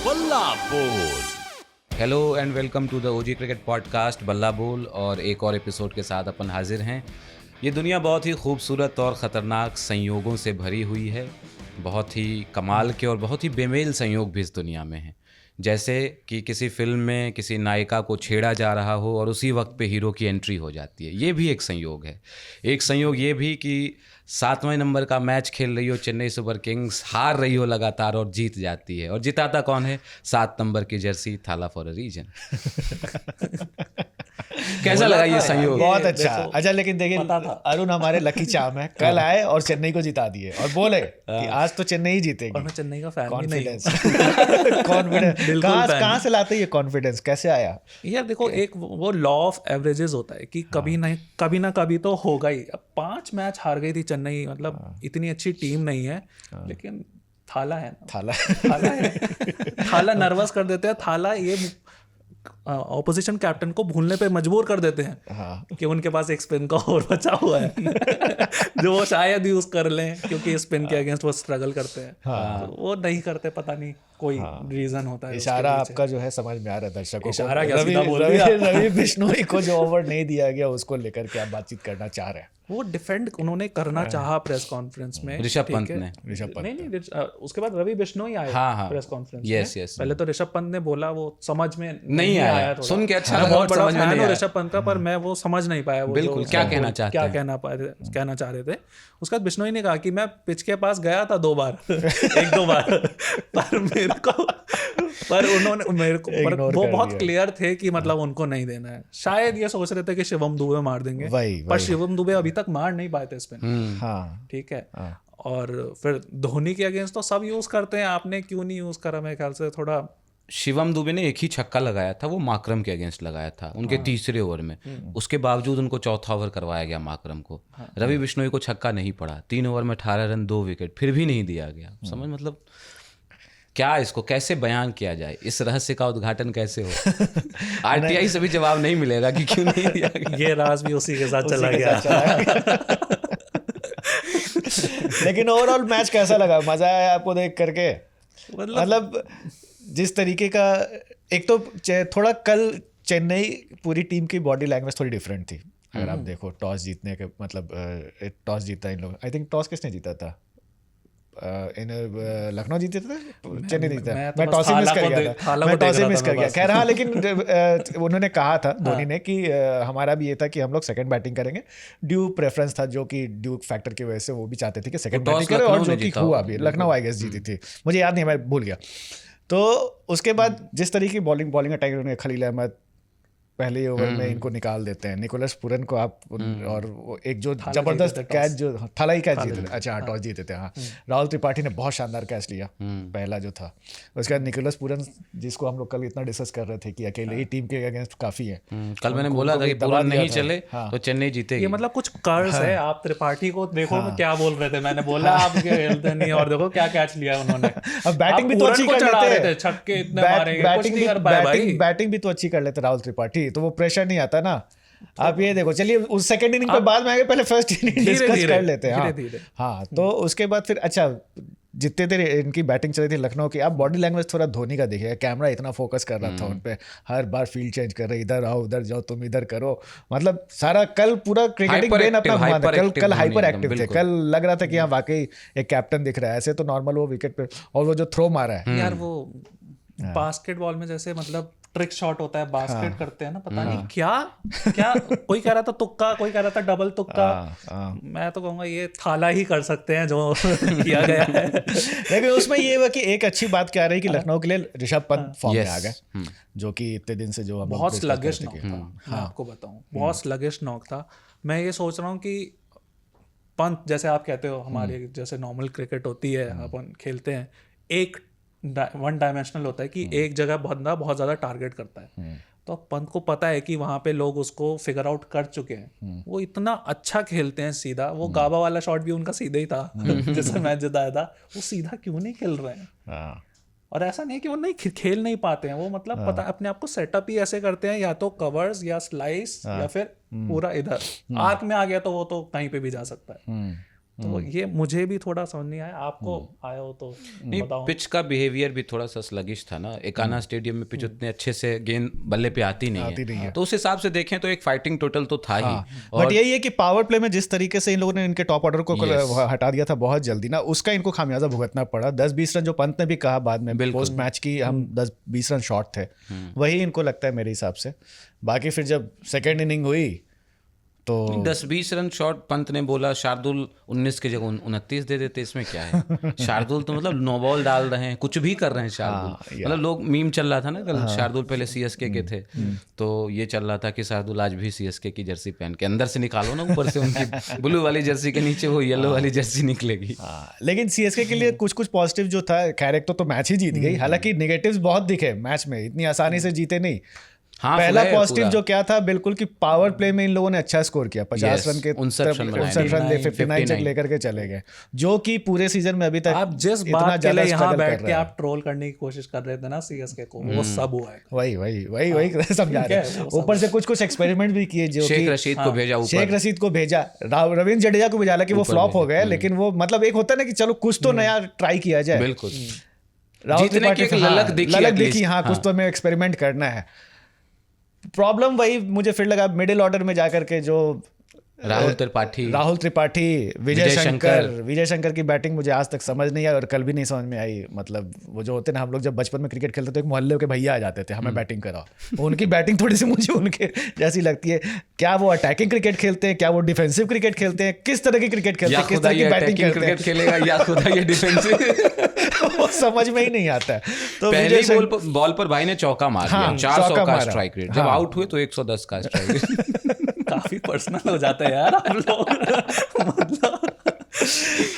बल्ला Bol. Hello and welcome to the OG cricket podcast Balla Bol. और एक और एपिसोड के साथ अपन हाजिर हैं। ये दुनिया बहुत ही खूबसूरत और ख़तरनाक संयोगों से भरी हुई है। बहुत ही कमाल के और बहुत ही बेमेल संयोग भी इस दुनिया में हैं। जैसे कि किसी फिल्म में किसी नायिका को छेड़ा जा रहा हो और उसी वक्त पे हीरो की एंट्री हो जाती है, ये भी एक संयोग है। एक संयोग ये भी कि 7वें नंबर का मैच खेल रही हो चेन्नई सुपर किंग्स, हार रही हो लगातार और जीत जाती है। और जिताता कौन है? 7 नंबर की जर्सी, थाला फॉर अ रीजन। कैसा लगा ये संयोग? बहुत अच्छा। लेकिन देखिए अरुण हमारे लकी चार्म है, कल आए और चेन्नई को जिता दिए और बोले कि आज तो चेन्नई जीतेगी। और मैं चेन्नई का फैन भी नहीं हूं। कॉन्फिडेंस कहाँ से लाते ये कॉन्फिडेंस, कैसे आया? यार देखो, एक वो लॉ ऑफ एवरेजेस होता है कि कभी ना कभी तो होगा ही। अब 5 मैच हार गई थी चेन्नई, मतलब इतनी अच्छी टीम नहीं है, लेकिन थाला है ना, थाला है। थाला नर्वस कर देते हैं। थाला ये ऑपोजिशन कैप्टन को भूलने पे मजबूर कर देते हैं कि उनके पास एक स्पिन का और बचा हुआ है जो वो शायद यूज कर लें, क्योंकि स्पिन के अगेंस्ट वो स्ट्रगल करते हैं। तो वो नहीं करते, पता नहीं कोई रीजन होता है। इशारा आपका जो है समझ में आ रहा है दर्शकों को। रवि बिश्नोई को जो ओवर नहीं दिया गया उसको लेकर के आप बातचीत करना चाह रहे हैं। वो डिफेंड उन्होंने करना चाहा प्रेस कॉन्फ्रेंस में, ऋषभ पंत ने। नहीं, उसके बाद रवि बिश्नोई आए प्रेस कॉन्फ्रेंस में। पहले तो ऋषभ पंत ने बोला, वो समझ में नहीं आया। सुन के अच्छा लगा, बहुत बड़ा फैन हूं ऋषभ पंत का, पर मैं वो समझ नहीं पाया वो बिल्कुल क्या कहना चाह रहे थे। उसके बाद बिश्नोई ने कहा कि मैं पिच के पास गया था 2 बार 1-2 बार पर उन्होंने वो बहुत क्लियर थे कि मतलब उनको नहीं देना है। शायद ये सोच रहे थे कि शिवम दुबे मार देंगे, पर शिवम दुबे अभी तक मार नहीं पाए थे स्पिन। ठीक है। और फिर धोनी के अगेंस्ट तो सब यूज करते हैं, आपने क्यों नहीं यूज करा? मेरे ख्याल से थोड़ा शिवम दुबे ने एक ही छक्का लगाया था, वो माकरम के अगेंस्ट लगाया था उनके तीसरे ओवर में। उसके बावजूद उनको चौथा ओवर करवाया गया माकरम को। रवि बिश्नोई को छक्का नहीं पड़ा, 3 ओवर में 18 रन 2 विकेट, फिर भी नहीं दिया गया। समझ मतलब क्या, इसको कैसे बयान किया जाए? इस रहस्य का उद्घाटन कैसे हो? आरटीआई से भी जवाब नहीं मिलेगा कि क्यों नहीं दिया गया। ये राज भी उसी के साथ चला गया। लेकिन ओवरऑल मैच कैसा लगा? मजा आया आपको देख करके? मतलब जिस तरीके का, एक तो थोड़ा कल चेन्नई पूरी टीम की बॉडी लैंग्वेज थोड़ी डिफरेंट थी। अगर आप देखो टॉस जीतने के मतलब टॉस जीता इन लोग, आई थिंक टॉस किसने जीता था? लखनऊ जीते थे, चेन्नई जीता। मैं टॉस ही मिस कर गया। खैर हाँ, लेकिन उन्होंने कहा था धोनी ने कि हमारा भी ये था कि हम लोग सेकंड बैटिंग करेंगे। ड्यू प्रेफरेंस था, जो कि ड्यू फैक्टर की वजह से वो भी चाहते थे कि सेकंड बैटिंग करें, और जो कि हुआ भी। लखनऊ आई गेस जीती थी, मुझे याद नहीं, मैं भूल गया। तो उसके बाद जिस तरीके की बॉलिंग अटैक उन्होंने, खलील अहमद पहले ओवर में इनको निकाल देते हैं, निकोलस पूरन को आप, और एक जो जबरदस्त कैच, जो थाला ही कैच जीते थे, अच्छा टॉस जीते थे। हाँ, राहुल त्रिपाठी ने बहुत शानदार कैच लिया पहला जो था। उसके बाद निकोलस पूरन, जिसको हम लोग कल इतना डिस्कस कर रहे थे कि अकेले ही टीम के अगेंस्ट काफी है। कल मैंने बोला था कि पूरन नहीं चले तो चेन्नई जीतेगी। ये मतलब कुछ कर्ज है। आप त्रिपाठी को देखो क्या बोल रहे थे, मैंने बोला आप खेलते नहीं, और देखो क्या कैच लिया उन्होंने। अब बैटिंग भी तो अच्छी कर लेते थे, छक्के इतने मारेंगे, बैटिंग भी तो अच्छी कर लेते राहुल त्रिपाठी, तो वो प्रेशर नहीं आता ना। आप ये देखो, चलिए उस सेकंड इनिंग पे बाद में आगे, पहले फर्स्ट इनिंग डिस्कस कर लेते हैं। हाँ, तो उसके बाद फिर अच्छा, जितने देर इनकी बैटिंग चल रही थी लखनऊ की, आप बॉडी लैंग्वेज थोड़ा धोनी का देखिएगा, कैमरा इतना फोकस कर रहा था उन पे, हर बार फील्ड चेंज कर रहे, इधर आओ उधर जाओ, तुम इधर करो, मतलब सारा कल पूरा क्रिकेटिंग ब्रेन अपना घुमा था। कल हाइपर एक्टिव थे। कल लग रहा था कि हाँ वाकई एक कैप्टन दिख रहा है। ऐसे तो नॉर्मल वो विकेट पे, और वो जो थ्रो मारा है यार, वो बास्केटबॉल में जैसे मतलब ट्रिक शॉट होता है, बास्केट करते हैं ना, पता नहीं क्या कोई कह रहा था तुक्का, कोई कह रहा था डबल तुक्का। मैं तो कहूँगा ये थाला ही कर सकते हैं जो किया गया है। लेकिन उसमें ये हुआ कि एक अच्छी बात क्या रही कि लखनऊ के लिए ऋषभ पंत फॉर्म में आ गए, जो कि इतने दिन से जो बहुत स्लगिश नॉक था। मैं आपको बताऊँ, बहुत स्लगिश नॉक था। मैं ये सोच रहा हूँ कि पंत, जैसे आप कहते हो, हमारे जैसे नॉर्मल क्रिकेट होती है, अपन खेलते हैं, एक वन डायमेंशनल होता है कि एक जगह बंदा बहुत ज़्यादा टारगेट करता है। तो पंत को पता है कि वहाँ पे लोग उसको फिगर आउट कर चुके हैं। वो इतना अच्छा खेलते हैं सीधा। वो गाबा वाला शॉट भी उनका सीधा ही था जिससे मैच जिताया था। वो सीधा क्यों नहीं खेल रहे हैं? और ऐसा नहीं कि वो नहीं खेल नहीं पाते हैं, वो मतलब पता अपने आप को सेटअप ही ऐसे करते हैं, या तो कवर्स या स्लाइस या फिर पूरा इधर आर्क में आ गया तो वो तो कहीं पे भी जा सकता है। तो ये मुझे भी थोड़ा समझ नहीं आया, आपको आया हो तो बताओ। पिच का बिहेवियर भी थोड़ा सा स्लगिश था ना, एकाना स्टेडियम में पिच उतने अच्छे से गेंद बल्ले पे आती नहीं है, तो उस हिसाब से देखें तो एक फाइटिंग टोटल तो था ही। बट यही है कि पावर प्ले में जिस तरीके से इन लोगों ने इनके टॉप ऑर्डर को हटा दिया था बहुत जल्दी ना, उसका इनको खामियाजा भुगतना पड़ा। 10-20 रन जो पंत ने भी कहा बाद में पोस्ट मैच की, हम 10-20 रन शॉर्ट थे, वही इनको लगता है मेरे हिसाब से। बाकी फिर जब सेकेंड इनिंग हुई तो 10-20 रन शॉट पंत ने बोला, शार्दुल 19 की जगह 29 दे देते, इसमें क्या है। शार्दुल तो मतलब नो बॉल डाल रहे हैं, कुछ भी कर रहे हैं शार्दुल। मतलब लोग मीम चल रहा था ना कल, शार्दुल पहले सीएसके के थे, तो ये चल रहा था कि शार्दुल आज भी सीएसके की जर्सी पहन के अंदर से निकालो ना, ऊपर से उनकी ब्लू वाली जर्सी के नीचे वो येलो वाली जर्सी निकलेगी। लेकिन सीएसके के लिए कुछ कुछ पॉजिटिव जो था, खैर एक तो मैच ही जीत गई, हालांकि नेगेटिव्स बहुत दिखे मैच में, इतनी आसानी से जीते नहीं। हाँ, पहला पॉजिटिव जो क्या था बिल्कुल कि पावर प्ले में इन लोगों ने अच्छा स्कोर किया, 50 रन के 59 रन दे 59 तक लेकर के चले गए, जो कि पूरे सीजन में अभी तक आप जिस बात के लिए यहाँ बैठ के आप ट्रोल करने की कोशिश कर रहे थे ना सीएसके को, वो सब हुआ है। वही समझा रहे हैं। ऊपर से कुछ एक्सपेरिमेंट भी किए, जो शेख रशीद को भेजा, शेख रशीद को भेजा, रविंद्र जडेजा को भेजा, हालांकि वो फ्लॉप हो गए, लेकिन वो मतलब एक होता है ना कि चलो कुछ तो नया ट्राई किया जाए। बिल्कुल, राहुल त्रिपाठी की ललक दिखी, हाँ कुछ तो हमें एक्सपेरिमेंट करना है। प्रॉब्लम वही मुझे फिर लगा मिडिल ऑर्डर में जाकर के, जो राहुल त्रिपाठी, विजय शंकर की बैटिंग मुझे आज तक समझ नहीं आई और कल भी नहीं समझ में आई। मतलब वो जो होते ना, हम लोग जब बचपन में क्रिकेट खेलते थे, एक मोहल्ले के भैया आ जाते थे, हमें बैटिंग कराओ, उनकी बैटिंग थोड़ी सी मुझे उनके जैसी लगती है। क्या वो अटैकिंग क्रिकेट खेलते हैं, क्या वो डिफेंसिव क्रिकेट खेलते हैं, किस तरह की क्रिकेट खेलते हैं, किस तरह की बैटिंग क्रिकेट खेलेगा, या खुदा ये डिफेंसिव वो समझ में ही नहीं आता है। तो पहले बॉल पर भाई ने चौका मार दिया, 400 का स्ट्राइक रेट, जब आउट हुए तो 110 का स्ट्राइक रेट। काफी पर्सनल हो जाता है यार आप लोग। मतलब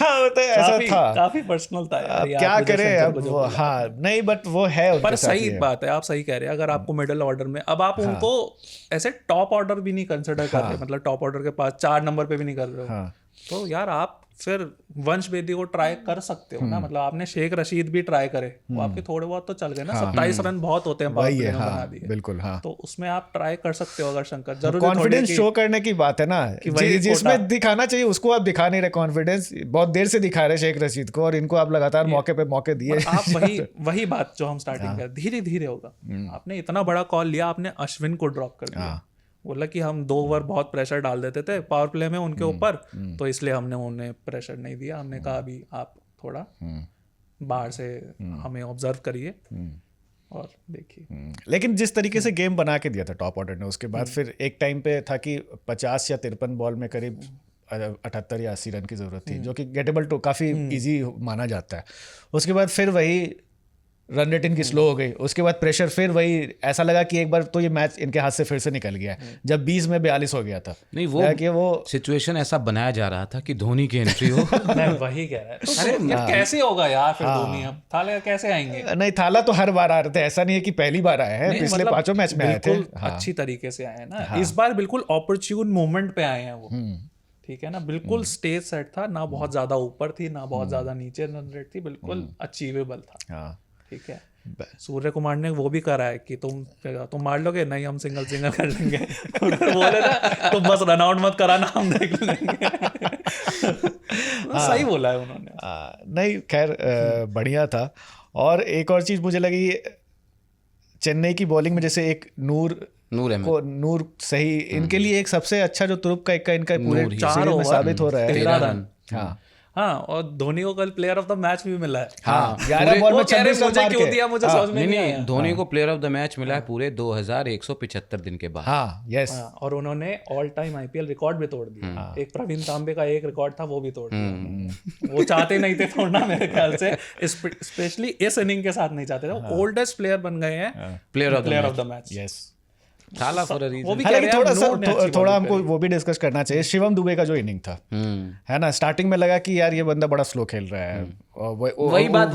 हाँ तो ऐसा था, काफी पर्सनल था यार, क्या करें अब वो। हाँ नहीं, बट वो है पर सही बात है, आप सही कह रहे हैं। अगर आपको मिडिल ऑर्डर में, अब आप उनको ऐसे टॉप ऑर्डर भी नहीं कंसिडर कर रहे, मतलब टॉप ऑर्डर के पास 4 नंबर पे भी नहीं कर रहे हो, तो यार आप फिर वंश बेदी को ट्राई कर सकते हो ना। मतलब आपने शेख रशीद भी ट्राई करे, वो आपके थोड़े बहुत तो चल गए ना, 27 रन बहुत होते हैं बना दिए, बिल्कुल। हाँ, तो उसमें आप ट्राई कर सकते हो अगर शंकर। जरूर कॉन्फिडेंस शो करने की बात है ना, जिसमें दिखाना चाहिए उसको आप दिखा नहीं रहे। कॉन्फिडेंस बहुत देर से दिखा रहे शेख रशीद को, और इनको आप लगातार मौके पे मौके दिए। आप वही बात जो हम स्टार्टिंग कर, धीरे धीरे होगा। आपने इतना बड़ा कॉल लिया, आपने अश्विन को ड्रॉप कर दिया, बोला कि हम 2 ओवर बहुत प्रेशर डाल देते थे पावर प्ले में उनके ऊपर, तो इसलिए हमने उन्हें प्रेशर नहीं दिया। हमने कहा अभी आप थोड़ा बाहर से हमें ऑब्जर्व करिए और देखिए। लेकिन जिस तरीके से गेम बना के दिया था टॉप ऑर्डर ने, उसके बाद फिर एक टाइम पे था कि 50 या 53 बॉल में करीब 78 या 80 रन की जरूरत थी, जो कि गेटेबल टू काफ़ी ईजी माना जाता है। उसके बाद फिर वही रन रेट इनकी स्लो हो गई, उसके बाद प्रेशर फिर वही, ऐसा लगा कि एक बार तो ये मैच इनके हाथ से फिर से निकल गया है, जब 20 में 42 हो गया था। नहीं, वो सिचुएशन ऐसा बनाया जा रहा था कि धोनी की एंट्री हो। मैं वही कह रहा है, अरे यार कैसे होगा यार फिर धोनी, अब थाला कैसे आएंगे? नहीं, थाला तो हर बार आ रहे थे, ऐसा नहीं है कि पहली बार आए हैं, पिछले 5 मैच में आए थे, अच्छी तरीके से आए हैं ना। इस बार बिल्कुल अपॉर्चुन मोमेंट पे आए हैं वो, ठीक है ना। बिल्कुल स्टेज सेट था ना, बहुत ज्यादा ऊपर थी ना बहुत ज्यादा नीचे रन रेट थी, बिल्कुल अचीवेबल था। ठीक है, सूर्य कुमार ने वो भी करा है कि तुम मार लोगे नहीं, हम सिंगल कर लेंगे। बोले ना तुम बस रन आउट मत कराना, हम देख लेंगे। सही बोला है उन्होंने। नहीं खैर बढ़िया था। और एक और चीज मुझे लगी चेन्नई की बॉलिंग में, जैसे एक नूर सही, इनके लिए एक सबसे अच्छा जो तुरुप का इक्का इनका पूरे 4 ओवर में साबित हो रहा है। 13 रन। हाँ, और धोनी को कल प्लेयर ऑफ द मैच भी मिला है। हाँ, 11 बॉल में 26 रन मार के। क्यों दिया मुझे समझ में नहीं आया। धोनी को प्लेयर ऑफ द मैच मिला है पूरे 2175 दिन के बाद। हाँ, यस। और उन्होंने ऑल टाइम आईपीएल रिकॉर्ड भी तोड़ दिया। एक प्रवीण तांबे का एक रिकॉर्ड था, वो भी तोड़ दिया। वो चाहते नहीं थे तोड़ना मेरे ख्याल से, स्पेशली इस इनिंग के साथ नहीं चाहते थे। ओल्डेस्ट प्लेयर बन गए हैं player of the match. Yes, थोड़ा हमको वो भी डिस्कस करना चाहिए शिवम दुबे का जो इनिंग था, है ना। स्टार्टिंग में लगा कि यार ये बंदा बड़ा स्लो खेल रहा है, वही बात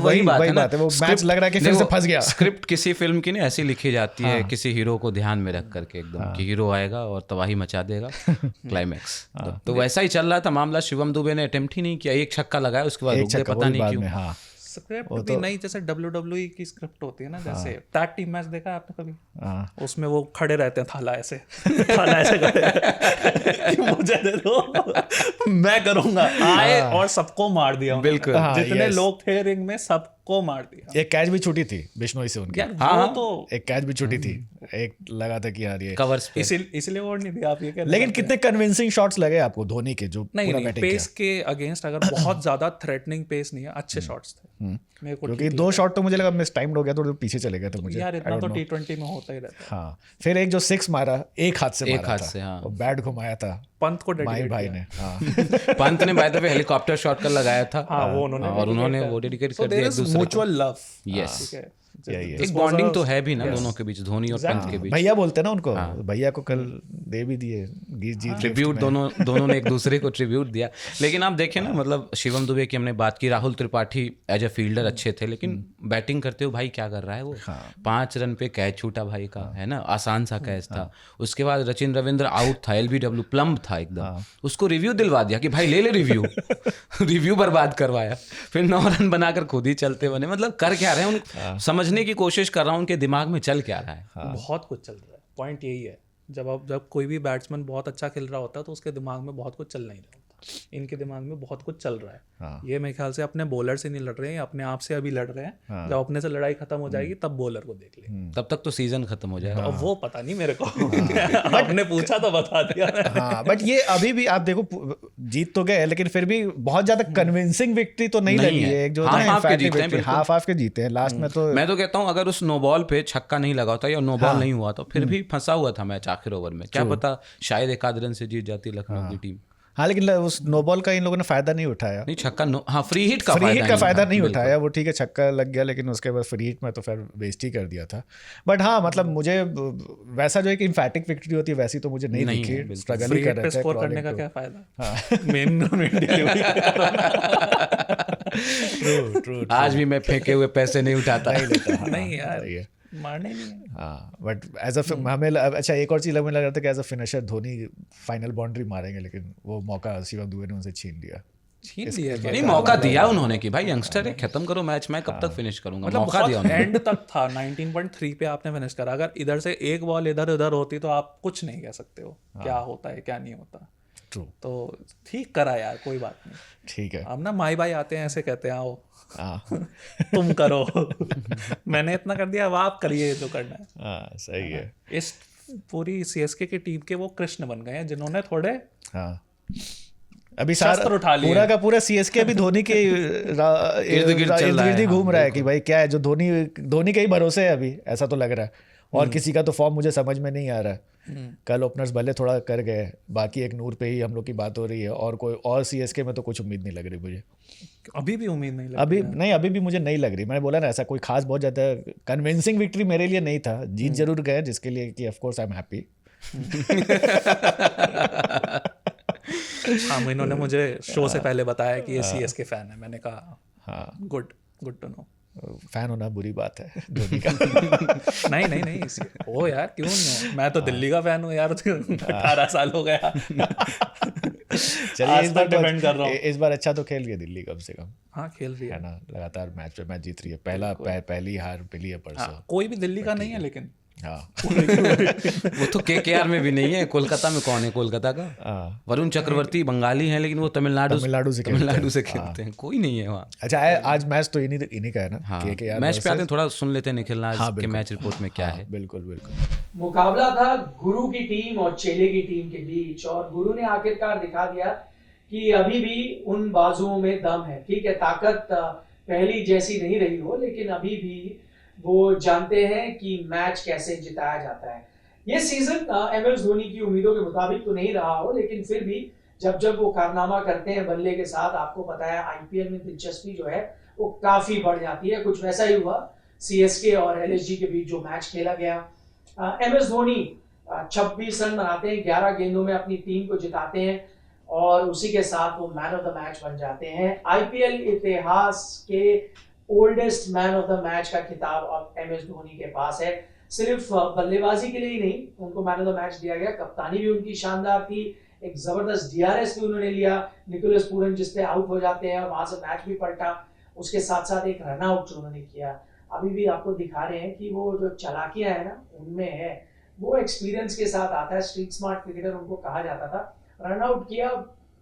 है वो मैच लग रहा है कि फिर से फंस गया। स्क्रिप्ट किसी फिल्म की नहीं ऐसी लिखी जाती है, किसी हीरो को ध्यान में रख करके एकदम कि हीरो आएगा और तबाही मचा देगा, क्लाइमैक्स। तो वैसा ही चल रहा था मामला। शिवम दुबे ने अटेम्प्ट ही नहीं किया, एक छक्का लगाया, उसके बाद रुक गए, पता नहीं क्यों। स्क्रिप्ट भी नहीं, जैसे WWE की स्क्रिप्ट होती है ना, जैसे टैग टीम मैच देखा है आपने कभी? उसमें वो खड़े रहते हैं थाला ऐसे खड़े मुझे दे दो मैं करूंगा, आए और सबको मार दिया। बिल्कुल, जितने लोग थे रिंग में सबको मार दिया। एक कैच भी छूटी थी बिश्नोई से उनकी। हाँ तो एक कैच भी छूटी थी, एक लगा था कि यार ये कवर्स पे, इसलिए अवार्ड नहीं दिया आप ये कह रहे लेकिन कितने कन्विंसिंग शॉट्स लगे आपको धोनी के जो नहीं पूरा नहीं बैटिंग पेस के अगेंस्ट अगर बहुत ज्यादा थ्रेटनिंग पेस नहीं है, अच्छे शॉट्स थे मेरे को। क्योंकि 2 शॉट तो मुझे लगा मिस टाइम्ड हो गया, तो पीछे चले गए थे मुझे यार इतना तो T20 में होता ही रहता है। हाँ, फिर एक जो 6 मारा एक हाथ से मारा था, हाँ। और बैट घुमाया था पंत को माही भाई ने। पंत ने by the way helicopter shot कर लगाया था, हाँ वो उन्होंने वो डेडिकेट कर दिया एक दूसरे को। म्यूचुअल लव, यस, यही एक बॉन्डिंग तो है भी ना दोनों के बीच, धोनी और पंत के बीच। भैया बोलते हैं ना उनको, भैया को कल दे भी दिए जीत ट्रिब्यूट, दोनों ने एक दूसरे को ट्रिब्यूट दिया। लेकिन आप देखें ना, मतलब शिवम दुबे की हमने बात की, Rahul Tripathi as a fielder अच्छे थे, लेकिन बैटिंग करते हुए भाई क्या कर रहा है वो, 5 रन पे कैच छूटा भाई का, है ना, आसान सा कैच था। उसके बाद रचिन रविंद्र आउट था, LBW प्लम्ब था एकदम, उसको रिव्यू दिलवा दिया कि भाई ले रिव्यू रिव्यू बर्बाद करवाया, फिर 9 रन बनाकर खुद ही चलते बने। मतलब कर क्या रहे हैं, समझने की कोशिश कर रहा हूँ उनके दिमाग में चल क्या रहा है। बहुत कुछ चल रहा है, पॉइंट यही है। जब कोई भी बैट्समैन बहुत अच्छा खेल रहा होता है तो उसके दिमाग में बहुत कुछ चल नहीं रहा होता, इनके दिमाग में बहुत कुछ चल रहा है। ये मेरे ख्याल से अपने बॉलर से नहीं लड़ रहे हैं, अपने आप से अभी लड़ रहे हैं। जब अपने से लड़ाई खत्म हो जाएगी तब बॉलर को देख ले, तब तक तो सीजन खत्म हो जाएगा। अब वो पता नहीं मेरे को आपने पूछा तो बता दिया। हाँ, बट ये अभी भी आप देखो जीत तो गए, लेकिन फिर भी बहुत ज्यादा कन्विंसिंग विक्ट्री तो नहीं लगी है। एक जो हाफ हाफ के जीते हैं लास्ट में। तो मैं तो कहता हूँ अगर उस नो बॉल पे छक्का नहीं लगा होता या नो बॉल नहीं हुआ तो फिर भी फंसा हुआ था मैच आखिर ओवर में, क्या पता शायद 1 आध रन से जीत जाती लखनऊ की टीम। हाँ, लेकिन उस नो बॉल का इन लोगों ने फायदा नहीं उठाया। नहीं छक्का, हाँ फ्री हिट का फायदा नहीं उठाया। वो ठीक है छक्का लग गया, लेकिन उसके बाद फ्री हिट में तो फिर वेस्ट ही कर दिया था। बट हाँ, मतलब मुझे वैसा जो एक इम्फैटिक विक्ट्री होती है वैसी तो मुझे नहीं दिखी। स्ट्रगल ही कर रहे थे, स्कोर करने का क्या फायदा। Main true. आज भी मैं फेंके हुए पैसे नहीं उठाता, नहीं यार मारने नहीं है। हाँ, बट एज अ हमें अच्छा एक और चीज़ हमें लग रहा था कि as a finisher Dhoni final boundary मारेंगे, लेकिन वो मौका शिवम दुबे ने उनसे छीन लिया। नहीं मौका दिया उन्होंने कि भाई यंगस्टर है, खत्म करो मैच, मैं कब तक फिनिश करूंगा। मतलब मौका दिया उन्होंने, एंड तक था 19.3 पे आपने फिनिश करा। अगर इधर से एक बॉल इधर उधर होती तो आप कुछ नहीं कह सकते हो क्या होता है क्या नहीं होता। ट्रू, तो ठीक करा यार, कोई बात नहीं, ठीक है। अब ना माई भाई आते हैं ऐसे कहते हैं आओ तुम करो मैंने इतना कर दिया, अब आप करिए जो करना है। हाँ सही है। इस पूरी CSK की टीम के वो कृष्ण बन गए हैं जिन्होंने थोड़े अभी सारा उठा लिया, पूरा का पूरा CSK अभी धोनी के इर्द गिर्द ही घूम रहा है कि भाई क्या है जो धोनी के ही भरोसे है अभी, ऐसा तो लग रहा है। और किसी का तो फॉर्म मुझे समझ में नहीं आ रहा है। कल ओपनर्स भले थोड़ा कर गए, बाकी एक नूर पे ही हम लोग की बात हो रही है, और कोई और CSK में तो कुछ उम्मीद नहीं लग रही मुझे। अभी भी उम्मीद नहीं लग रही। अभी भी मुझे नहीं लग रही। मैंने बोला ना ऐसा कोई खास बहुत ज़्यादा कन्विंसिंग विक्ट्री मेरे लिए नहीं था। जीत जरूर गए, जिसके लिए कि of course I am happy. हाँ, इन्होंने मुझे शो से पहले बताया कि ये CSK फैन है। मैंने कहा हाँ गुड टू नो। फैन होना बुरी बात है धोनी का। नहीं ओ यार क्यों नहीं हो, मैं तो दिल्ली का फैन हूँ यार, 18 साल हो गया। चलिए इस बार डिपेंड कर रहा हूँ। इस बार अच्छा तो खेल गया दिल्ली कम से कम। हाँ खेल रही है ना, लगातार मैच पे मैच जीत रही है। पहली हार मिली है परसों। कोई भी दिल्ली का नहीं है, लेकिन हाँ वो तो KKR में भी नहीं है। कोलकाता में कौन है कोलकाता का? वरुण चक्रवर्ती बंगाली हैं, लेकिन वो तमिलनाडु से खेलते हैं। कोई नहीं है वहाँ। अच्छा आज मैच तो इन्हीं का है ना। KKR मैच पे आते हैं, थोड़ा सुन लेते हैं निखिल आज के मैच रिपोर्ट में क्या है। बिल्कुल मुकाबला था गुरु की टीम और चेले की टीम के बीच, और गुरु ने आखिरकार दिखा दिया कि अभी भी उन बाजुओं में दम है। ठीक है, ताकत पहली जैसी नहीं रही हो, लेकिन अभी भी वो जानते हैं कि मैच कैसे जिताया जाता है। ये सीजन MS धोनी की उम्मीदों के मुताबिक तो नहीं रहा हो, लेकिन फिर भी जब वो कारनामा करते हैं बल्ले के साथ, आपको पता है IPL में दिलचस्पी जो है वो काफी बढ़ जाती है। कुछ वैसा ही हुआ CSK और LSG के बीच जो मैच खेला गया। MS धोनी 26 रन बनाते हैं, 11 गेंदों में अपनी टीम को जिताते हैं, और उसी के साथ वो मैन ऑफ द मैच बन जाते हैं। IPL इतिहास के oldest man of the match का खिताब अब MS धोनी के पास है। सिर्फ बल्लेबाजी के लिए ही नहीं, उनको मैन ऑफ द मैच दिया गया, कप्तानी भी उनकी शानदार थी, एक जबरदस्त DRS भी उन्होंने लिया, निकोलस पूरन जिस पे आउट हो जाते हैं और वहां से मैच भी पलटा। उसके साथ साथ एक रन आउट जो उन्होंने किया, अभी भी आपको दिखा रहे हैं कि वो जो चालाकियां है ना उनमें है, वो एक्सपीरियंस के साथ आता है। स्ट्रीट स्मार्ट क्रिकेटर उनको कहा जाता था। रन आउट किया,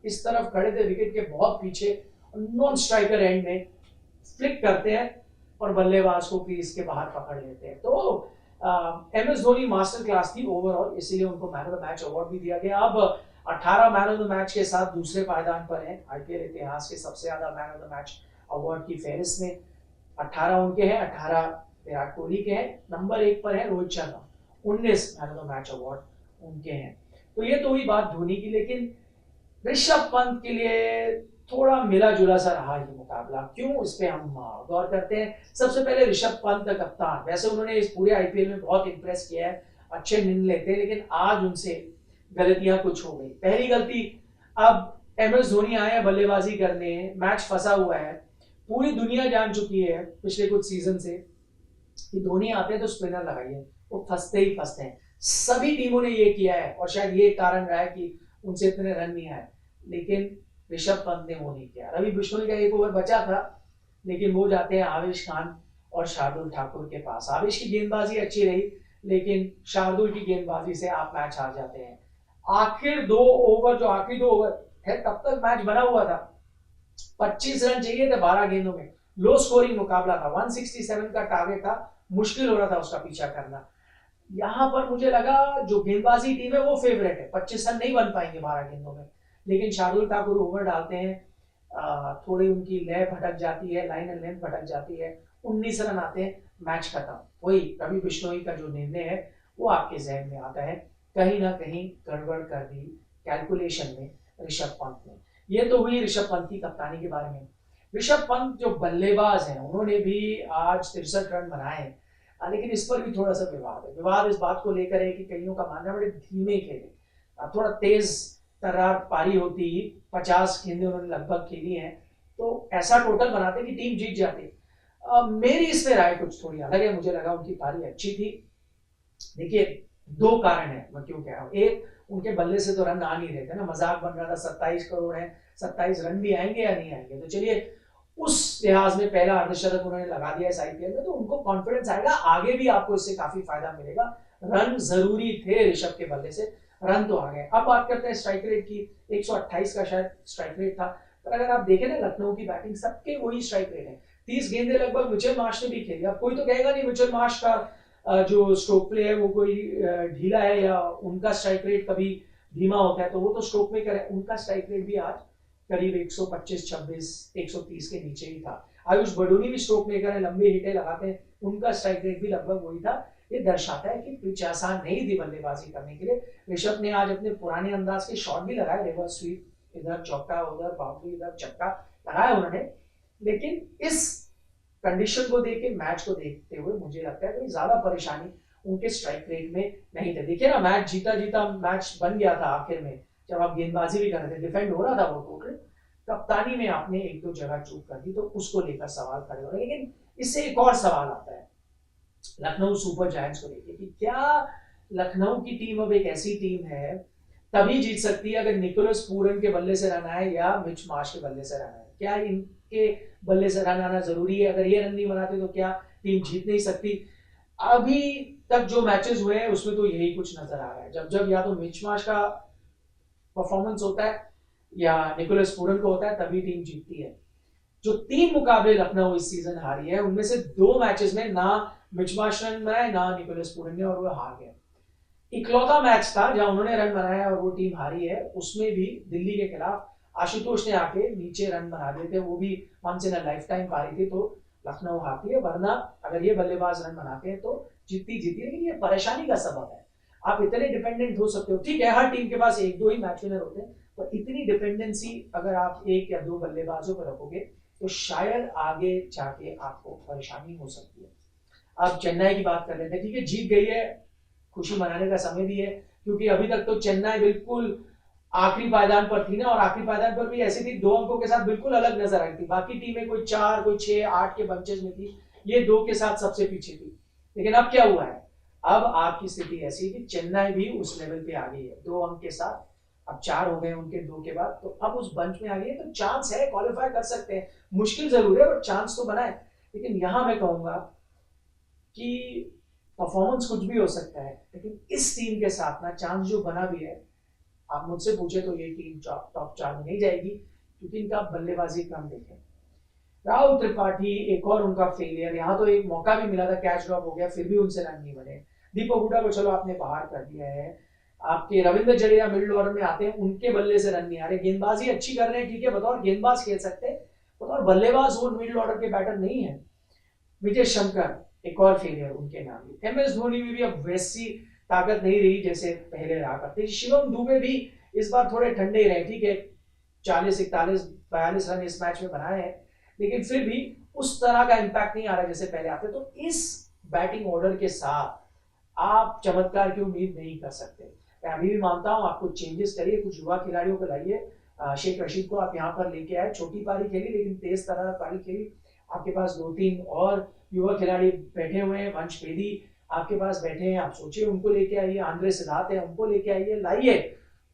इस तरफ खड़े थे विकेट के बहुत पीछे, नॉन स्ट्राइकर एंड में फ्लिक करते हैं और बल्लेबाज को क्रीज के बाहर पकड़ लेते हैं। तो MS धोनी मास्टर क्लास थी ओवरऑल, इसीलिए उनको man of the match award भी दिया गया। अब 18 मैन ऑफ द मैच के साथ दूसरे पायदान पर हैं। IPL इतिहास के सबसे ज्यादा man of the match award की फहरिस्त में 18 उनके हैं, 18 विराट कोहली के हैं। नंबर 1 पर है Rohit Sharma, 19 man of the match award उनके हैं। तो ये तो हुई बात धोनी की, लेकिन ऋषभ पंत के लिए थोड़ा मिला जुला सा रहा ये मुकाबला। क्यों, इस पे हम गौर करते हैं। सबसे पहले ऋषभ पंत का कप्तान, वैसे उन्होंने इस पूरे IPL में बहुत इंप्रेस किया है, अच्छे निर्णय लेते हैं, लेकिन आज उनसे गलतियां कुछ हो गई। पहली गलती, अब MS धोनी आए हैं बल्लेबाजी करने, मैच फंसा हुआ है, पूरी दुनिया जान चुकी है पिछले कुछ सीजन से कि धोनी आते हैं तो स्पिनर लगाइए, वो फंसते ही फंसते हैं। सभी टीमों ने ये किया है और शायद ये कारण रहा है कि उनसे इतने रन नहीं आए, लेकिन ऋषभ पंत ने वो नहीं किया। रवि बिश्नोई का 1 ओवर बचा था, लेकिन वो जाते हैं आवेश खान और शार्दुल ठाकुर के पास। आवेश की गेंदबाजी अच्छी रही, लेकिन शार्दुल की गेंदबाजी से आप मैच हार जाते हैं। आखिरी 2 ओवर है, तब तक मैच बना हुआ था, 25 रन चाहिए थे 12 गेंदों में, लो स्कोरिंग मुकाबला था, 167 का टारगेट था, मुश्किल हो रहा था उसका पीछा करना। यहां पर मुझे लगा जो गेंदबाजी टीम है वो फेवरेट है, 25 रन नहीं बन पाएंगे 12 गेंदों में, लेकिन शार्दुल ठाकुर ओवर डालते हैं, थोड़ी उनकी लय भटक जाती है, लाइन एंड लेंथ भटक जाती है, 19 रन आते हैं, मैच खत्म। वही रवि बिश्नोई का जो निर्णय है वो आपके जहन में आता है, कहीं ना कहीं गड़बड़ कर दी कैलकुलेशन में ऋषभ पंत ने। ये तो हुई ऋषभ पंत की कप्तानी के बारे में। ऋषभ पंत जो बल्लेबाज हैं, उन्होंने भी आज 63 रन बनाए, लेकिन इस पर भी थोड़ा सा विवाद है। विवाद इस बात को लेकर है कि कईयों का मानना है बड़े धीमे खेले, थोड़ा तेज तर्रार पारी होती, 50 गेंदें उन्होंने लगभग खेली हैं, तो ऐसा टोटल बनाते कि टीम जीत जाती। मेरी इसमें राय कुछ थोड़ी अलग है, मुझे लगा उनकी पारी अच्छी थी। देखिए 2 कारण है मैं क्यों कह रहा हूँ। एक, उनके बल्ले से तो रन आ नहीं रहे थे ना, मजाक बन रहा था 27 करोड़ है, 27 रन भी आएंगे या नहीं आएंगे। तो चलिए उस लिहाज में पहला अर्धशतक उन्होंने लगा दिया इस IPL में, तो उनको कॉन्फिडेंस आएगा, आगे भी आपको इससे काफी फायदा मिलेगा। रन जरूरी थे ऋषभ के बल्ले से, रन तो आ गए। अब बात करते हैं स्ट्राइक रेट की, 128 का शायद स्ट्राइक रेट था, पर अगर आप देखें ना लखनऊ की बैटिंग, सबके वही स्ट्राइक रेट है, 30 गेंदें लगभग मिचेल मार्श ने भी खेली। अब कोई तो कहेगा नहीं मिचेल मार्श का जो स्ट्रोक प्ले है वो कोई ढीला है या उनका स्ट्राइक रेट कभी धीमा होता है, तो वो तो स्ट्रोक मेकर है। उनका स्ट्राइक रेट भी आज करीब 125-26, 130 के नीचे ही था। आयुष बडोनी भी स्ट्रोक मेकर है, लंबे हिटे लगाते हैं, उनका स्ट्राइक रेट भी लगभग वही था। ये दर्शाता है कि पिच आसान नहीं थी बल्लेबाजी करने के लिए। ऋषभ ने आज अपने पुराने अंदाज के शॉट भी लगाए, रिवर्स स्वीप, इधर चौका, उधर बाउंड्री, इधर छक्का लगाया उन्होंने, लेकिन इस कंडीशन को देख के, मैच को देखते हुए मुझे लगता है कोई ज्यादा परेशानी उनके स्ट्राइक रेट में नहीं थी। देखिए ना, मैच जीता मैच बन गया था आखिर में, जब आप गेंदबाजी भी कर रहे थे, डिफेंड हो रहा था वो टोटल, कप्तानी में आपने 1-2 जगह चूक कर दी, तो उसको लेकर सवाल खड़े हो रहे हैं। लेकिन इससे एक और सवाल आता है लखनऊ सुपर जायंट्स को लेकर कि क्या लखनऊ की टीम अब एक ऐसी टीम है तभी जीत सकती है अगर निकोलस पूरन के बल्ले से रन आए या मिच मार्श के बल्ले से रन आए? क्या इनके बल्ले से रन आना जरूरी है? अगर ये रन नहीं बनाते तो क्या टीम जीत नहीं सकती? अभी तक जो मैचेस हुए हैं उसमें तो यही कुछ नजर आ रहा है, जब या तो मिच मार्श का परफॉर्मेंस होता है या निकोलस पूरन का होता है तभी टीम जीतती है। जो 3 मुकाबले लखनऊ इस सीजन हारी है, उनमें से 2 मैचेस में ना मिच मार्श रन बनाए ना निकोलस पूरन ने, और वो हार गए। इकलौता मैच था जहां उन्होंने रन बनाया और वो टीम हारी है, उसमें भी दिल्ली के खिलाफ आशुतोष ने आके नीचे रन बना दिए थे, वो भी once in a lifetime पारी थी, तो लखनऊ हारती है। वरना अगर ये बल्लेबाज रन बनाते हैं तो जीती। लेकिन ये परेशानी का सबब है, आप इतने डिपेंडेंट हो सकते हो, ठीक है हर टीम के पास 1-2 ही मैच विनर होते हैं, पर इतनी डिपेंडेंसी अगर आप 1 या 2 बल्लेबाजों पर रखोगे तो शायद आगे जाके आपको परेशानी हो सकती है। अब चेन्नई की बात कर लेते हैं, ठीक है जीत गई है, खुशी मनाने का समय भी है, क्योंकि अभी तक तो चेन्नई बिल्कुल आखिरी पायदान पर थी ना, और आखिरी पायदान पर भी ऐसी थी 2 अंकों के साथ बिल्कुल अलग नजर आई थी। बाकी टीमें कोई 4, कोई 6, 8 के बंचेस में थी, ये 2 के साथ सबसे पीछे थी। लेकिन अब क्या हुआ है, अब आपकी स्थिति ऐसी है कि चेन्नई भी उस लेवल पे आ गई है, 2 अंक के साथ अब 4 हो गए उनके 2 के बाद, तो अब उस बंच में आ गए, तो चांस है, क्वालिफाई कर सकते हैं, मुश्किल जरूर है बट चांस तो बना है। लेकिन यहाँ मैं कहूंगा कि परफॉर्मेंस कुछ भी हो सकता है, लेकिन इस टीम के साथ ना चांस जो बना भी है, आप मुझसे पूछे तो ये टीम टॉप 4 में नहीं जाएगी, क्योंकि इनका बल्लेबाजी क्रम देखें। राहुल त्रिपाठी एक और उनका फेलियर, यहाँ तो एक मौका भी मिला था, कैच ड्रॉप हो गया, फिर भी उनसे रन नहीं बने। दीपक हुडा को चलो आपने बाहर कर दिया है, आपके रविंद्र जडेजा मिडिल ऑर्डर में आते हैं, उनके बल्ले से रन नहीं आ रहे, गेंदबाजी अच्छी कर रहे हैं, ठीक है, बतौर गेंदबाज खेल सकते हैं, बतौर बल्लेबाज वो मिडिल ऑर्डर के बैटर नहीं है। विजय शंकर एक और फेलियर उनके नाम। MS धोनी में भी अब वैसी ताकत नहीं रही जैसे पहले रहा करते। शिवम दुबे भी इस बार थोड़े ठंडे रहे, ठीक है, 40, 41, 42 रन इस मैच में बनाए हैं, लेकिन फिर भी उस तरह का इंपैक्ट नहीं आ रहा जैसे पहले आते। तो इस बैटिंग ऑर्डर के साथ आप चमत्कार की उम्मीद नहीं कर सकते। मैं अभी भी मानता हूं आपको चेंजेस करिए, कुछ युवा खिलाड़ियों को लाइए। शेख रशीद को आप यहाँ पर लेके आए, छोटी पारी खेली लेकिन तेज तरह पारी खेली। आपके पास 2-3 और युवा खिलाड़ी बैठे हुए हैं, वंश बेदी आपके पास बैठे हैं, आप सोचिए उनको लेके आइए, आंद्रे सिद्धार्थ है उनको लेके आइए, लाइए,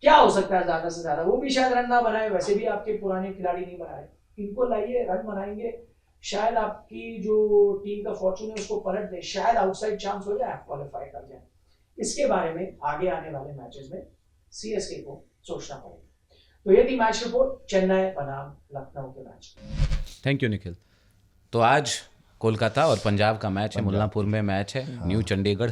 क्या हो सकता है ज्यादा से ज्यादा। वो भी शायद रन ना बनाए, वैसे भी आपके पुराने खिलाड़ी नहीं बनाए, इनको लाइए, रन बनाएंगे, शायद आपकी जो टीम का फॉर्चून है उसको पलट दे, शायद आउटसाइड चांस हो जाए, आप क्वालिफाई कर जाए। इसके बारे में आगे आने वाले मैचेस में CSK को सोचना पड़ेगा। तो ये थी मैच रिपोर्ट चेन्नई बनाम लखनऊ के मैच। Thank you Nikhil. तो आज कोलकाता और पंजाब का मैच है, मुल्लानपुर में मैच है। न्यू चंडीगढ़।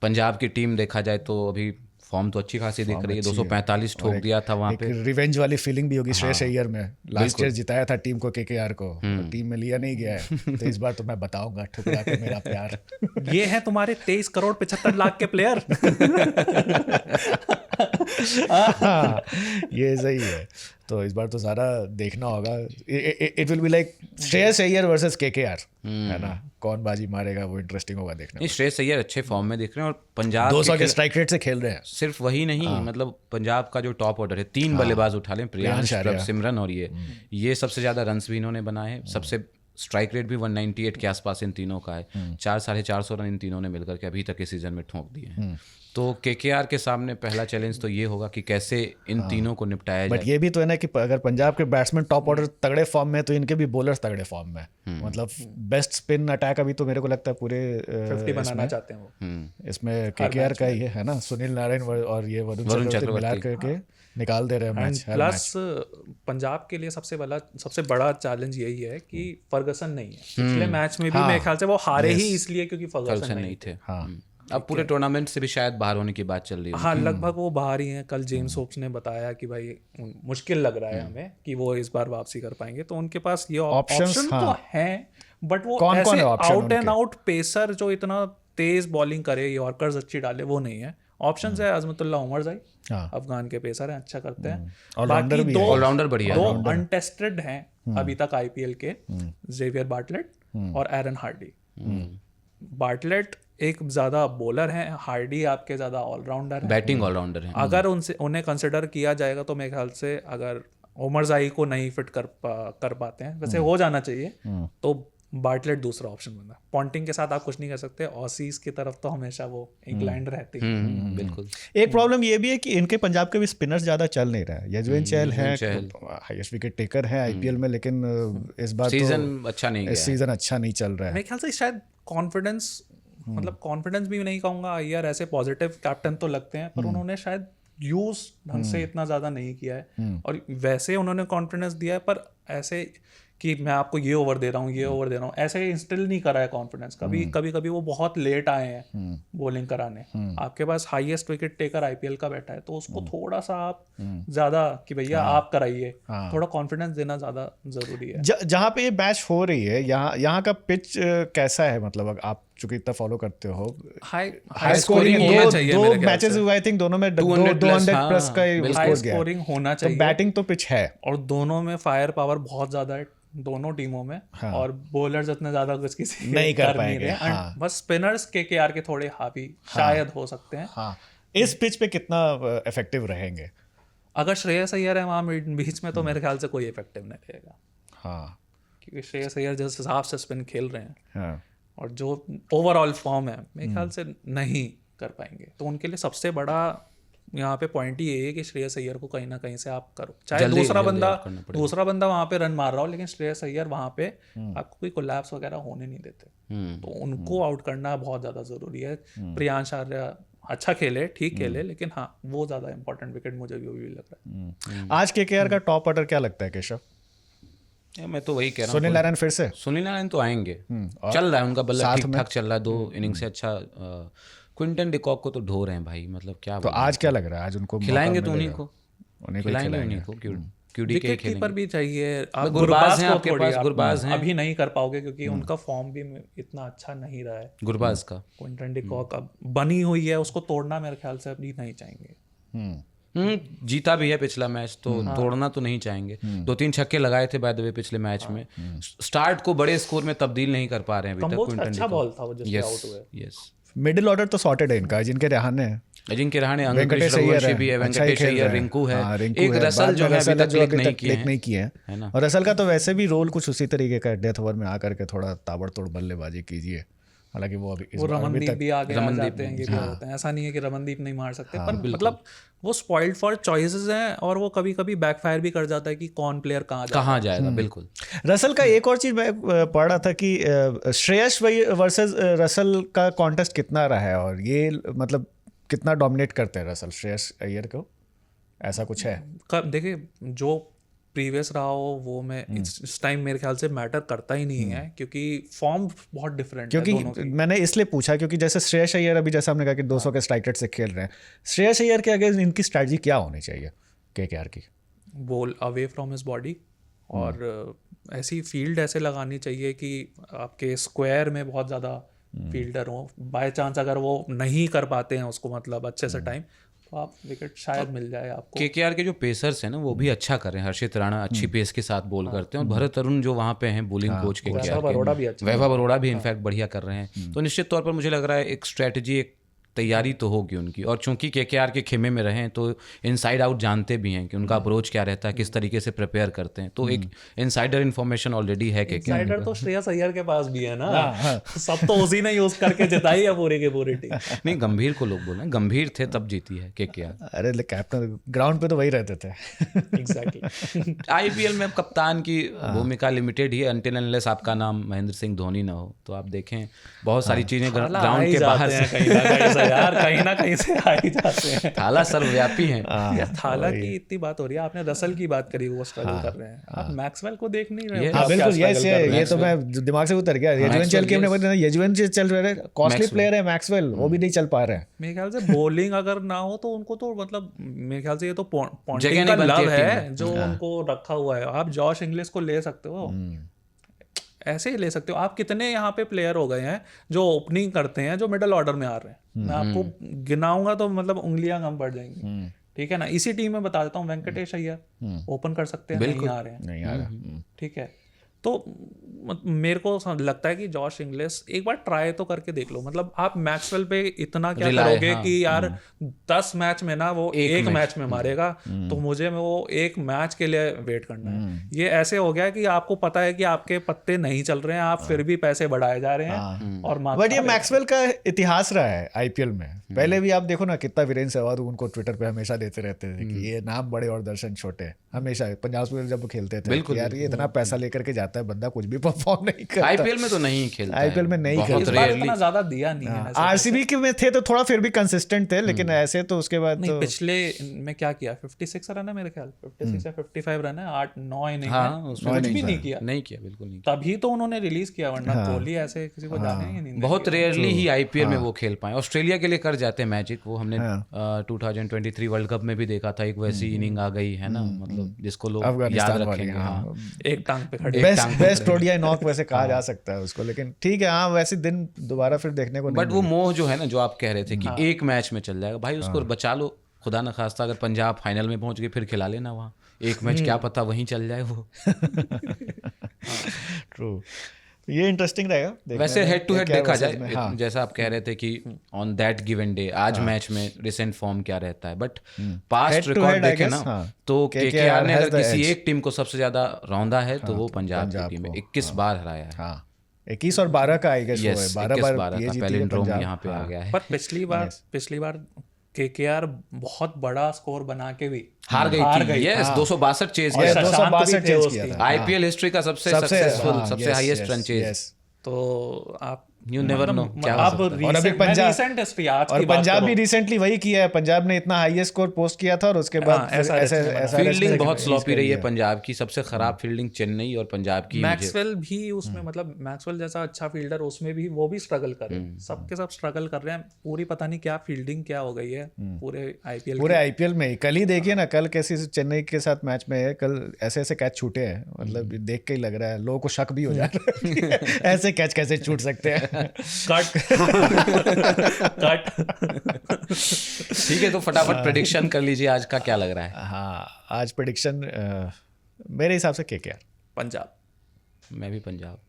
पंजाब की टीम देखा जाए तो अभी फॉर्म तो अच्छी खासी दिख रही है, 245 ठोक दिया था वहाँ पे। रिवेंज वाली फीलिंग भी होगी श्रेयस अय्यर में, लास्ट ईयर जिताया था टीम को KKR को, टीम में लिया नहीं गया है, तो इस बार तो मैं बताऊंगा ठुकरा के मेरा प्यार। ये है तुम्हारे 23 करोड़ 75 लाख के प्लेयर। ये सही है, तो इस बार तो सारा देखना होगा। It will be like Shreyas Iyer versus KKR, है ना, कौन बाजी मारेगा वो इंटरेस्टिंग होगा देखना। नहीं, श्रेयस अय्यर अच्छे फॉर्म में दिख रहे हैं और पंजाब 200 के स्ट्राइक रेट से खेल रहे हैं। सिर्फ वही नहीं, मतलब पंजाब का जो टॉप ऑर्डर है, 3 बल्लेबाज उठा लें, प्रियांश, सिमरन और ये सबसे ज्यादा रन्स भी इन्होंने बनाए हैं। सबसे स्ट्राइक रेट भी 198 के आसपास इन तीनों का है। 400-450 रन इन तीनों ने मिलकर के अभी तक इस सीजन में ठोक दिए हैं। तो KKR के सामने पहला चैलेंज तो ये होगा कि कैसे इन तीनों को निपटाया जाए। बट ये भी तो है ना कि अगर पंजाब के बैट्समैन टॉप ऑर्डर तगड़े फॉर्म में, तो इनके भी बॉलर्स तगड़े फॉर्म में। मतलब बेस्ट स्पिन अटैक अभी तो मेरे को लगता है पूरे 50 बनाना चाहते हैं वो। इसमें KKR का ही है ना, सुनील नारायण और ये वरुण चक्रवर्ती मिला करके निकाल दे रहे हैं मैच। प्लस पंजाब के लिए सबसे बड़ा चैलेंज यही है कि फर्गसन नहीं है। पिछले मैच में भी मेरे ख्याल से वो हारे ही इसलिए क्योंकि फर्गसन नहीं थे। अब पूरे टूर्नामेंट से भी शायद बाहर होने की बात चल रही है। हाँ, लगभग वो बाहर ही हैं। कल जेम्स होप्स ने बताया कि भाई मुश्किल लग रहा है हमें कि वो इस बार वापसी कर पाएंगे। तो उनके पास ये ऑप्शन तो हैं, बट वो ऐसे आउट एंड आउट पेसर जो इतना तेज बॉलिंग करे, यॉर्कर्स अच्छी डाले, वो नहीं है। ऑप्शंस है अजमतुल्लाह उमरजाई, अफगान के पेसर हैं, अच्छा करते हैं। बाकी ऑलराउंडर बढ़िया, 2 अनटेस्टेड हैं अभी तक IPL के, जेवियर बार्टलेट और एरन हार्डी। बार्टलेट एक ज्यादा बॉलर है, हार्डी आपके ज्यादा ऑलराउंडर है, बैटिंग ऑलराउंडर है। अगर उन्हें कंसिडर किया जाएगा तो मेरे ख्याल से अगर उमरजाई को नहीं फिट कर पाते हैं, वैसे हो जाना चाहिए, तो बार्टलेट दूसरा ऑप्शन बना। पॉन्टिंग के साथ आप कुछ नहीं कर सकते, ऑसीज की तरफ तो हमेशा वो इंक्लाइंड रहती है। बिल्कुल। एक प्रॉब्लम ये भी है कि इनके पंजाब के भी स्पिनर्स ज्यादा चल नहीं रहा है। यजुवेंद्र चहल है, हाईएस्ट विकेट टेकर है IPL में, लेकिन इस बार सीजन अच्छा नहीं, इस सीजन अच्छा नहीं चल रहा है। मेरे ख्याल से शायद कॉन्फिडेंस, मतलब कॉन्फिडेंस भी नहीं कहूँगा, यार ऐसे पॉजिटिव कैप्टन तो लगते हैं, पर उन्होंने शायद यूज ढंग से इतना ज़्यादा नहीं किया है। और वैसे उन्होंने कॉन्फिडेंस दिया है, पर ऐसे कि मैं आपको ये ओवर दे रहा हूँ, ये ओवर दे रहा हूँ, ऐसे इंस्टिल नहीं करा है कॉन्फिडेंस। कभी वो बहुत लेट आए हैं बॉलिंग कराने। आपके पास हाईएस्ट विकेट टेकर IPL का बैठा है, तो उसको थोड़ा सा आप ज्यादा कि भैया आप कराइए, थोड़ा कॉन्फिडेंस देना ज्यादा जरूरी है। जहाँ पे ये मैच हो रही है, यहाँ का पिच कैसा है? मतलब आप चूंकि इतना फॉलो करते हो, हाई स्कोरिंग होना चाहिए। दो मैचेस हुए, आई थिंक दोनों में 200 प्लस का हाई स्कोरिंग होना चाहिए। बैटिंग तो पिच है, और दोनों में फायर पावर बहुत ज्यादा है दोनों टीमों में। और बॉलर्स इतने ज्यादा कुछ किसी नहीं कर पाएंगे। बस स्पिनर्स KKR के थोड़े हावी शायद हो सकते हैं। इस पिच पे कितना इफेक्टिव रहेंगे? अगर श्रेयस अय्यर है वहाँ बीच में, तो मेरे ख्याल से कोई इफेक्टिव नहीं रहेगा। क्योंकि श्रेयस अय्यर जिस हिसाब से स्पिन खेल रहे हैं और जो ओवरऑल फॉर्म है, मेरे ख्याल से नहीं कर पाएंगे। तो उनके लिए सबसे बड़ा यहाँ पे पॉइंट ही ये है कि श्रेयस अय्यर को कहीं ना कहीं से आप करो, चाहे दूसरा बंदा वहाँ पे रन मार रहा हो, लेकिन श्रेयस अय्यर वहाँ पे आपको कोई कोलैप्स वगैरह होने नहीं देते, तो उनको आउट करना बहुत ज़्यादा ज़रूरी है। प्रियांश आर्या अच्छा खेले, ठीक खेले, लेकिन हाँ वो ज़्यादा इंपॉर्टेंट विकेट मुझे भी लग रहा है। आज केकेआर का टॉप ऑर्डर क्या लगता है केशव? मैं तो वही कह रहा हूँ, सुनील नारायण फिर से, सुनील नारायण तो आएंगे, चल रहा है उनका बल्ला ठीक ठाक चल रहा है, 2 इनिंग से अच्छा। क्विंटन डिकॉक को तो ढो रहे हैं भाई, मतलब क्या तो आज क्या लग रहा है? आज उनको खिलाएंगे तो उन्हीं को खिलाएंगे, उन्हीं को क्यूडी के कीपर भी चाहिए। आप गुरबाज हैं आपके पास, गुरबाज हैं, अभी नहीं कर पाओगे क्योंकि उनका फॉर्म भी इतना अच्छा नहीं रहा है गुरबाज का। क्विंटन डिकॉक अब बनी हुई है, उसको तोड़ना मेरे ख्याल से अभी नहीं चाहेंगे। जीता भी है पिछला मैच, तो तोड़ना तो नहीं चाहेंगे। 2-3 छक्के लगाए थे बाय द वे पिछले मैच में, स्टार्ट को बड़े स्कोर में तब्दील नहीं कर पा रहे हैं अभी तक। क्विंटन अच्छा बॉल था वो जिससे आउट हुए। यस, मिडिल ऑर्डर तो सॉर्टेड है इनका, जिनके रहाणे हैं, अजिंक्य रहाणे, वेंकटेश अय्यर, वेंकटेश अय्यर, रिंकू है, एक रसल जो है अभी तक क्लिक नहीं किए हैं ना। और रसल का तो वैसे भी रोल कुछ उसी तरीके का, डेथ ओवर में आकर के थोड़ा ताबड़तोड़ बल्लेबाजी कीजिए, हालांकि वो अभी रमनदीप भी आगे आ जाते हैं, ये भी होता है, ऐसा नहीं है कि रमनदीप नहीं मार सकते, पर मतलब वो स्पॉइल्ड फॉर चॉइसेस हैं और वो कभी कभी बैकफायर भी कर जाता है कि कौन प्लेयर कहाँ जाएगा। बिल्कुल। रसल का एक और चीज मैं पढ़ रहा था कि श्रेयस वर्सेस रसल का कॉन्टेस्ट कितना रहा है, और ये मतलब कितना डोमिनेट करते हैं रसल श्रेयस अय्यर को, ऐसा कुछ है? देखिए जो प्रीवियस रहा हो वो मैं इस टाइम मेरे ख्याल से मैटर करता ही नहीं है, क्योंकि फॉर्म बहुत डिफरेंट है दोनों की। मैंने इसलिए पूछा क्योंकि जैसे श्रेयस अय्यर अभी जैसा हमने कहा कि 200 के स्ट्राइक रेट से खेल रहे हैं, श्रेयस अय्यर के अगेंस्ट इनकी स्ट्रैटेजी क्या होनी चाहिए केकेआर की? Ball away from his body, और ऐसी फील्ड ऐसे लगानी चाहिए कि आपके स्क्वायर में बहुत ज़्यादा फील्डर हो, बाय चांस अगर वो नहीं कर पाते हैं उसको मतलब अच्छे से टाइम, तो आप विकेट शायद मिल जाए आपको। केकेआर के जो पेसर्स हैं ना वो भी अच्छा कर रहे हैं। हर्षित राणा अच्छी पेस के साथ बॉल करते हैं, और भरत अरुण जो वहाँ पे हैं बोलिंग कोच केकेआर के, वैभव अरोड़ा भी इनफैक्ट बढ़िया कर रहे हैं। तो निश्चित तौर पर मुझे लग रहा है एक स्ट्रेटजी, एक तैयारी तो होगी उनकी, और चूंकि केकेआर के खेमे में रहे हैं तो इनसाइड आउट जानते भी हैं कि उनका अप्रोच क्या रहता है, किस तरीके से प्रिपेयर करते हैं, तो एक इनसाइडर इन्फॉर्मेशन ऑलरेडी है केकेआर। इनसाइडर तो श्रेयस अय्यर के पास भी है ना, सब तो उसी ने यूज करके जिताई है पूरी की पूरी टीम। नहीं, गंभीर को लोग बोल रहे हैं, गंभीर थे तब जीती है केकेआर। अरे कैप्टन ग्राउंड पे तो वही रहते थे। एग्जैक्टली। आईपीएल में कप्तान की भूमिका लिमिटेड ही है, अनटिल अनलेस आपका नाम महेंद्र सिंह धोनी ना हो, तो आप देखें बहुत सारी चीजें ग्राउंड के बाहर से कहीं ना कहीं से आ ही जाते हैं। थाला सर्वव्यापी हैं। यार थाला की इतनी बात हो रही है, आपने रसल की बात करी, वो स्ट्रगल कर रहे हैं, आप मैक्सवेल को देख नहीं रहे हो? बिल्कुल, ये तो मैं दिमाग से उतर गया। यजुवेंचुअल चल रहे हैं, कॉस्टली प्लेयर है मैक्सवेल, वो भी नहीं चल पा रहे हैं। मेरे ख्याल से बॉलिंग अगर ना हो तो उनको तो मतलब मेरे ख्याल से ये तो पॉइंटिंग का लव है जो उनको रखा हुआ है। आप जॉश इंग्लिश को ले सकते हो, ऐसे ही ले सकते हो। आप कितने यहाँ पे प्लेयर हो गए हैं जो ओपनिंग करते हैं जो मिडिल ऑर्डर में आ रहे हैं, मैं आपको गिनाऊंगा तो मतलब उंगलियां कम पड़ जाएंगी, ठीक है ना। इसी टीम में बता देता हूँ, वेंकटेश अय्यर ओपन कर सकते हैं, नहीं आ रहे हैं, ठीक है। तो मेरे को लगता है कि जॉश इंग्लिश एक बार ट्राई तो करके देख लो। मतलब आप मैक्सवेल पे इतना क्या करोगे कि यार 10 मैच में ना वो एक मैच में मारेगा, तो मुझे वो एक मैच के लिए वेट करना है। ये ऐसे हो गया कि आपको पता है कि आपके पत्ते नहीं चल रहे हैं, आप फिर भी पैसे बढ़ाए जा रहे हैं। और बट ये मैक्सवेल का इतिहास रहा है आईपीएल में। पहले भी आप देखो ना, कितना वीरेंद्र सहवाग उनको ट्विटर पे हमेशा देते रहते थे कि ये नाम बड़े और दर्शन छोटे। हमेशा पंजाब में जब खेलते थे यार ये इतना पैसा लेकर के जाता है बंदा, कुछ भी परफॉर्म नहीं करता। आईपीएल में तो नहीं खेलता, आईपीएल में नहीं खेलता, इस बार इतना ज्यादा दिया नहीं है। आरसीबी के में थे तो थोड़ा फिर भी कंसिस्टेंट थे, लेकिन ऐसे तो उसके बाद नहीं। पिछले में क्या किया, 56 रन है मेरे ख्याल, 56 या 55 रन है, 8-9 इनिंग कुछ भी नहीं किया, बिल्कुल नहीं। तभी तो उन्होंने रिलीज किया, वरना कोहली ऐसे किसी को जाने ही नहीं। बहुत रेयरली ही आईपीएल में वो खेल पाए। ऑस्ट्रेलिया के लिए कर जाते हैं मैजिक, वो हमने 2023 वर्ल्ड कप में भी देखा था, एक वैसी इनिंग आ गई है ना, मतलब जिसको लोग याद रखेंगे। एक टांग पे खड़े, बेस्ट ओडीआई नॉक वैसे कहा जा सकता है उसको, लेकिन ठीक है हाँ, वैसे दिन दोबारा फिर देखने को नहीं। बट वो मोह जो है ना, जो आप कह रहे थे कि एक मैच में चल जाएगा, भाई उसको बचा लो। खुदा न खास्ता अगर पंजाब फाइनल में पहुंच गए, फिर खिला लेना वहाँ एक मैच, क्या पता वहीं चल जाए वो। ट्रू, ये इंटरेस्टिंग रहेगा। वैसे हेड टू हेड देखा जाए, जैसा आप कह रहे थे कि ऑन दैट गिवन डे आज मैच में रिसेंट फॉर्म क्या रहता है, बट पास्ट रिकॉर्ड देखे ना तो केकेआर ने अगर किसी एक टीम को सबसे ज्यादा रौंदा है तो वो पंजाब की टीम है। 21 बार हराया है। 21 और 12 का आई गेस वो है, 12 बार ये जीती है पैलिंड्रोम यहाँ पे आ गया है। पर पिछली बार केकेआर बहुत बड़ा स्कोर बना के भी हार गई थी। यस, 262 चेज और किया, 262 चेज किया था। आईपीएल हिस्ट्री का सबसे सक्सेसफुल, सबसे हाईएस्ट रन चेज। तो आप यू नेवर नो क्या हो अब सकता है। और अभी पंजाब रिसेंट हिस्ट्री आज और की बात पंजाब करो। भी रिसेंटली वही किया है। पंजाब ने इतना हाईएस्ट स्कोर पोस्ट किया था और उसके बाद फील्डिंग बहुत स्लॉपी रही है पंजाब की, सबसे खराब फील्डिंग चेन्नई और पंजाब की। मैक्सवेल भी उसमें मतलब मैक्सवेल जैसा अच्छा फील्डर उसमें भी वो भी स्ट्रगल कर रहे हैं, सबके सब स्ट्रगल कर रहे हैं। पूरी पता नहीं क्या फील्डिंग क्या हो गई है पूरे आईपीएल में ही। कल ही देखिए ना, कल कैसी चेन्नई के साथ मैच में है, कल ऐसे ऐसे कैच छूटे हैं, मतलब देख के ही लग रहा है, लोगों को शक भी हो जा रहा है ऐसे कैच कैसे छूट सकते हैं। कट ठीक है, तो फटाफट प्रेडिक्शन कर लीजिए, आज का क्या लग रहा है? हाँ, आज प्रेडिक्शन मेरे हिसाब से केकेआर। पंजाब। मैं भी पंजाब।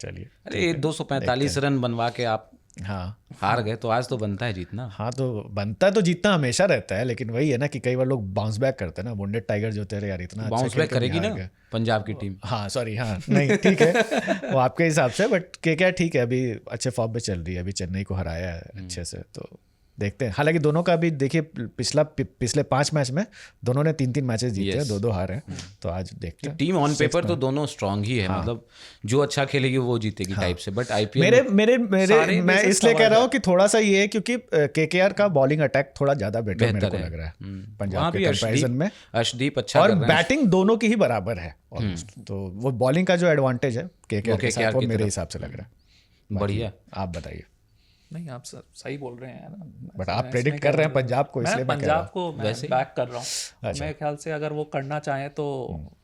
चलिए, अरे 245 रन बनवा के आप हार गए, तो आज तो बनता है जीतना। हाँ, तो बनता है, तो जीतना हमेशा रहता है, लेकिन वही है ना कि कई बार लोग बाउंस बैक करते हैं ना। वुंडेड टाइगर जो थे यार, इतना बाउंस बैक करेगी ना पंजाब की टीम। हाँ सॉरी, हाँ नहीं ठीक है वो आपके हिसाब से, बट केकेआर ठीक है, अभी अच्छे फॉर्म पे चल रही है, अभी चेन्नई को हराया है अच्छे से, तो देखते हैं। हालांकि दोनों का भी देखिए, पिछले 5 मैच में दोनों ने 3-3 मैचेस जीते हैं, 2-2 हार हैं, तो आज देखते हैं। टीम ऑन पेपर तो दोनों स्ट्रांग ही है, मतलब जो अच्छा खेलेगी वो जीतेगी टाइप से। बट आईपीएल मेरे मैं इसलिए कह रहा हूँ कि थोड़ा सा ये है क्योंकि केकेआर का बॉलिंग अटैक थोड़ा ज्यादा बेटर मेरे को लग रहा है पंजाब के कंपैरिजन में। अर्शदीप अच्छा और बैटिंग दोनों की ही बराबर है ऑलमोस्ट, तो वो बॉलिंग का जो एडवांटेज है केकेआर के साथ, वो मेरे हिसाब से लग रहा है। बढ़िया, आप बताइए। नहीं, आप सही बोल रहे हैं ना, बट आप प्रेडिक्ट कर रहे हैं पंजाब को, इसलिए मैं पंजाब को वैसे बैक कर रहा हूँ। अच्छा। मेरे ख्याल से अगर वो करना चाहें तो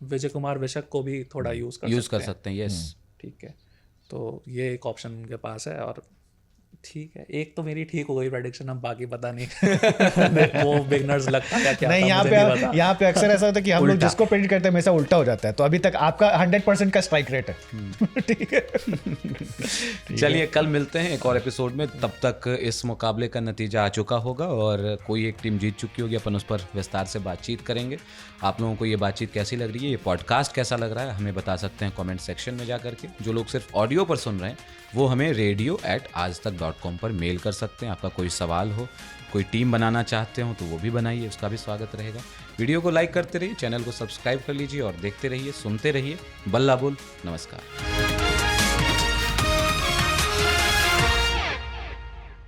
विजय कुमार विशक को भी थोड़ा यूज कर सकते हैं। यस, ठीक है, तो ये एक ऑप्शन उनके पास है। और ठीक है, एक तो मेरी ठीक हो गई प्रेडिक्शन, अब बाकी पता नहीं वो बिगनर्स लगता है क्या। नहीं, यहाँ पे अक्सर ऐसा होता है कि हम लोग जिसको प्रेडिक्ट करते हैं हमेशा उल्टा हो जाता है, तो अभी तक आपका 100% का स्ट्राइक रेट है। ठीक है, चलिए कल मिलते हैं एक और एपिसोड में। तब तक इस मुकाबले का नतीजा आ चुका होगा और कोई एक टीम जीत चुकी होगी, अपन उस पर विस्तार से बातचीत करेंगे। आप लोगों को ये बातचीत कैसी लग रही है, ये पॉडकास्ट कैसा लग रहा है, हमें बता सकते हैं कमेंट सेक्शन में जा करके। जो लोग सिर्फ ऑडियो पर सुन रहे हैं वो हमें radio@aajtak.com पर मेल कर सकते हैं। आपका कोई सवाल हो, कोई टीम बनाना चाहते हो तो वो भी बनाइए, उसका भी स्वागत रहेगा। वीडियो को लाइक करते रहिए, चैनल को सब्सक्राइब कर लीजिए और देखते रहिए, सुनते रहिए बल्ला बोल। नमस्कार।